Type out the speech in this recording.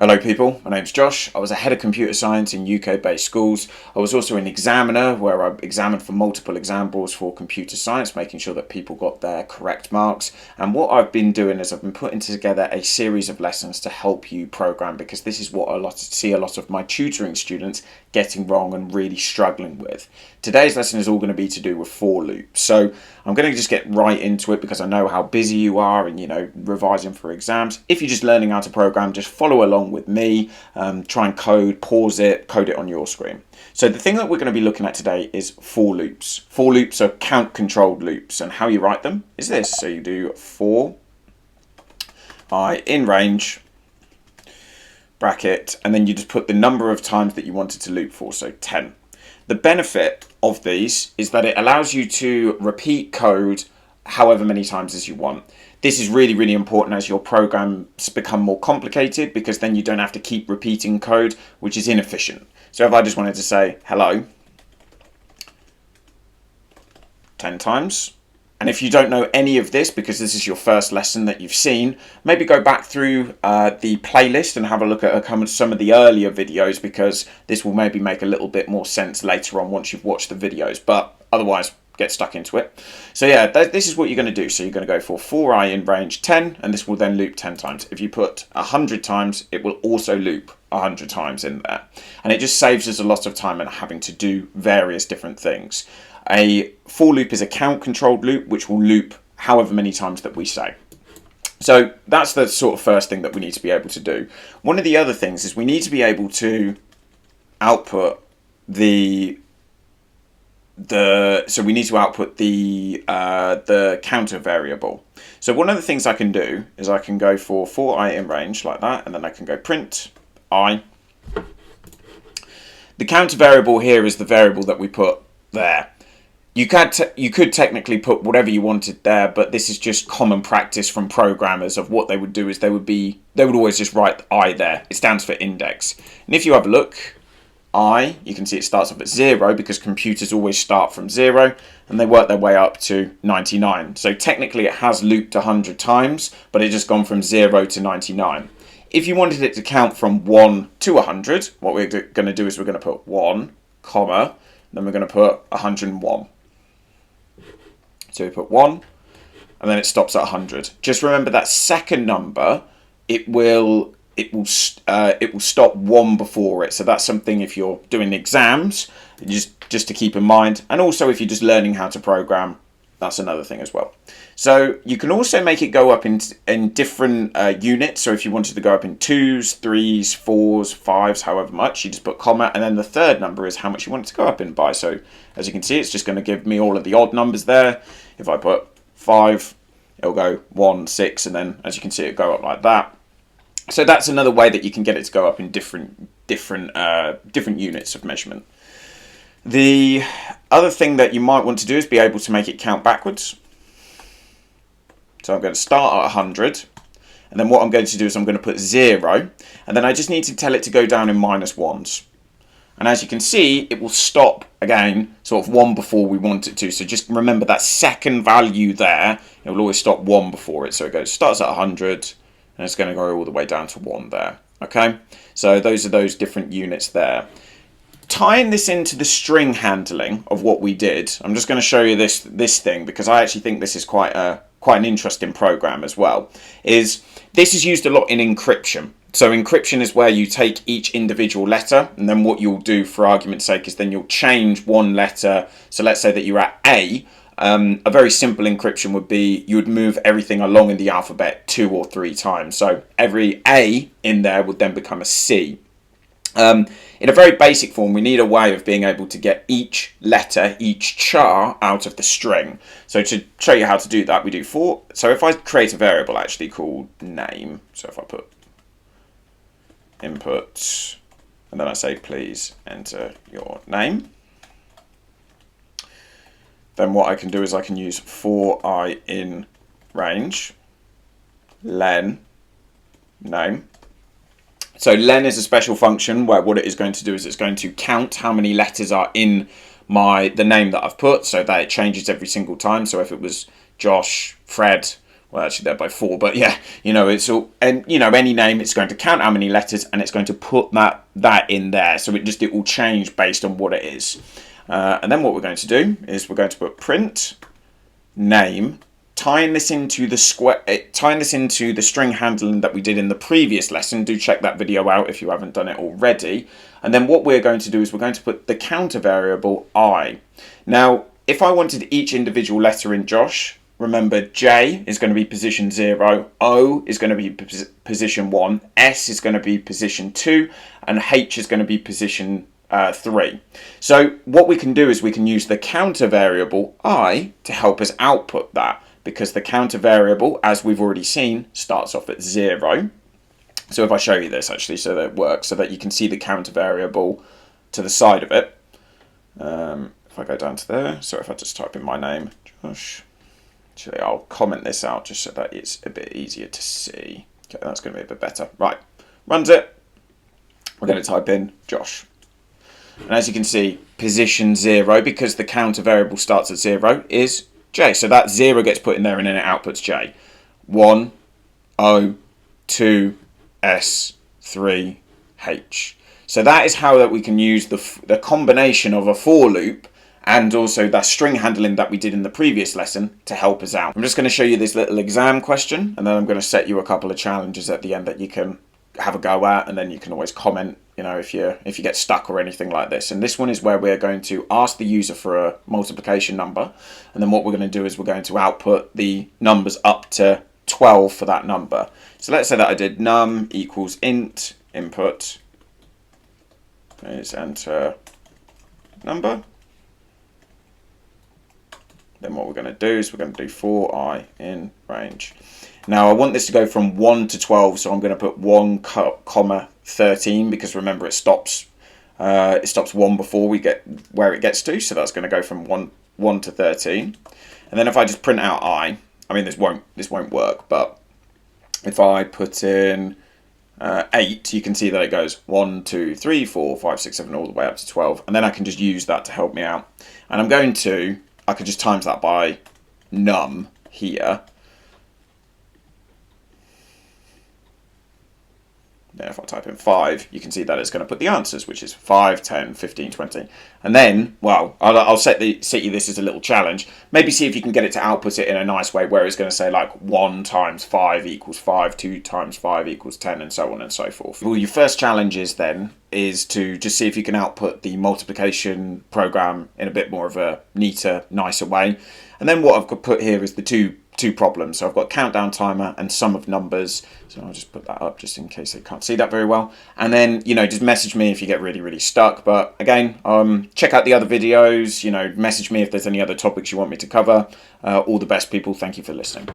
Hello people, my name's Josh. I was a head of computer science in UK-based schools. I was also an examiner where I examined for multiple exam boards for computer science, making sure that people got their correct marks. And what I've been doing is I've been putting together a series of lessons to help you program, because this is what I see a lot of my tutoring students getting wrong and really struggling with. Today's lesson is all going to be to do with for loops. So I'm going to just get right into it because I know how busy you are and, revising for exams. If you're just learning how to program, just follow along with me, try and code it on your screen. So the thing that we're going to be looking at today is for loops. For loops are count controlled loops, and how you write them is this. So you do for I in range bracket, and then you just put the number of times that you wanted to loop for, so 10. The benefit of these is that it allows you to repeat code however many times as you want. This is really, really important as your programs become more complicated, because then you don't have to keep repeating code, which is inefficient. So if I just wanted to say hello 10 times, and if you don't know any of this, because this is your first lesson that you've seen, maybe go back through the playlist and have a look at some of the earlier videos, because this will maybe make a little bit more sense later on once you've watched the videos. But otherwise, get stuck into it. So yeah, this is what you're going to do. So you're going to go for I in range 10, and this will then loop 10 times. If you put 100 times, it will also loop 100 times in there. And it just saves us a lot of time and having to do various different things. A for loop is a count controlled loop, which will loop however many times that we say. So that's the sort of first thing that we need to be able to do. One of the other things is we need to be able to output the counter variable. So one of the things I can do is I can go for I in range like that, and then I can go print I. The counter variable here is the variable that we put there. You could technically put whatever you wanted there, but this is just common practice from programmers of what they would do is they would always just write I there. It stands for index. And if you have a look, you can see it starts off at 0, because computers always start from 0 and they work their way up to 99. So technically it has looped 100 times, but it's just gone from 0 to 99. If you wanted it to count from 1 to 100, what we're going to do is we're going to put 1, comma, then we're going to put 101. So we put 1, and then it stops at 100. Just remember that second number, it will stop 1 before it. So that's something if you're doing exams, just to keep in mind. And also if you're just learning how to program, that's another thing as well. So you can also make it go up in different units. So if you wanted to go up in 2s, 3s, 4s, 5s, however much, you just put comma, and then the third number is how much you want it to go up in by. So as you can see, it's just going to give me all of the odd numbers there. If I put 5, it'll go 1, 6, and then as you can see, it go up like that. So that's another way that you can get it to go up in different units of measurement. The other thing that you might want to do is be able to make it count backwards. So I'm going to start at 100, and then what I'm going to do is I'm going to put 0, and then I just need to tell it to go down in -1s. And as you can see, it will stop again, sort of 1 before we want it to. So just remember that second value there, it will always stop 1 before it. So it starts at 100, and it's going to go all the way down to 1 there. Okay, so those are those different units there. Tying this into the string handling of what we did, I'm just going to show you this thing, because I actually think this is quite an interesting program as well. This is used a lot in encryption. So encryption is where you take each individual letter, and then what you'll do, for argument's sake, is then you'll change one letter. So let's say that you're at A. A very simple encryption would be you would move everything along in the alphabet 2 or 3 times. So every A in there would then become a C. In a very basic form, we need a way of being able to get each letter, each char, out of the string. So to show you how to do that, we do for. So if I create a variable actually called name, so if I put input, and then I say please enter your name, then what I can do is I can use for I in range len name. So len is a special function where what it is going to do is it's going to count how many letters are in the name that I've put, so that it changes every single time. So if it was Josh, Fred, well, actually they're by 4, but yeah, you know, it's all, and you know, any name, it's going to count how many letters, and it's going to put that in there. So it will change based on what it is. And then what we're going to do is we're going to put print name, tying this into the string handling that we did in the previous lesson. Do check that video out if you haven't done it already. And then what we're going to do is we're going to put the counter variable I. Now, if I wanted each individual letter in Josh, remember J is going to be position 0, O is going to be position 1, S is going to be position 2, and H is going to be position 3. So what we can do is we can use the counter variable I to help us output that, because the counter variable, as we've already seen, starts off at 0. So if I show you this actually, so that it works, so that you can see the counter variable to the side of it. If I go down to there, so if I just type in my name, Josh, actually I'll comment this out just so that it's a bit easier to see. Okay, that's going to be a bit better. Right, runs it. We're going to type in Josh. And as you can see, position 0, because the counter variable starts at 0, is J. So that 0 gets put in there and then it outputs J. 1, O, 2, S, 3, H. So that is how that we can use the combination of a for loop and also that string handling that we did in the previous lesson to help us out. I'm just going to show you this little exam question, and then I'm going to set you a couple of challenges at the end that you can have a go at, and then you can always comment, you know, if you get stuck or anything like this. And this one is where we're going to ask the user for a multiplication number, and then what we're going to do is we're going to output the numbers up to 12 for that number. So let's say that I did num equals int input is enter number. Then what we're going to do is we're going to do for I in range. Now I want this to go from 1 to 12, so I'm going to put 1, comma 13, because remember it stops 1 before we get where it gets to, so that's going to go from 1 to 13. And then if I just print out I mean this won't work, but if I put in 8, you can see that it goes 1, 2, 3, 4, 5, 6, 7, all the way up to 12, and then I can just use that to help me out. And I could just times that by num here. Then if I type in 5, you can see that it's going to put the answers, which is 5, 10, 15, 20. And then, well, I'll set you this as a little challenge. Maybe see if you can get it to output it in a nice way where it's going to say like 1 times 5 equals 5, 2 times 5 equals 10, and so on and so forth. Well, your first challenge is to just see if you can output the multiplication program in a bit more of a neater, nicer way. And then what I've put here is the two problems. So I've got countdown timer and sum of numbers. So I'll just put that up just in case they can't see that very well. And then, you know, just message me if you get really, really stuck. But again, check out the other videos, you know, message me if there's any other topics you want me to cover. All the best, people. Thank you for listening.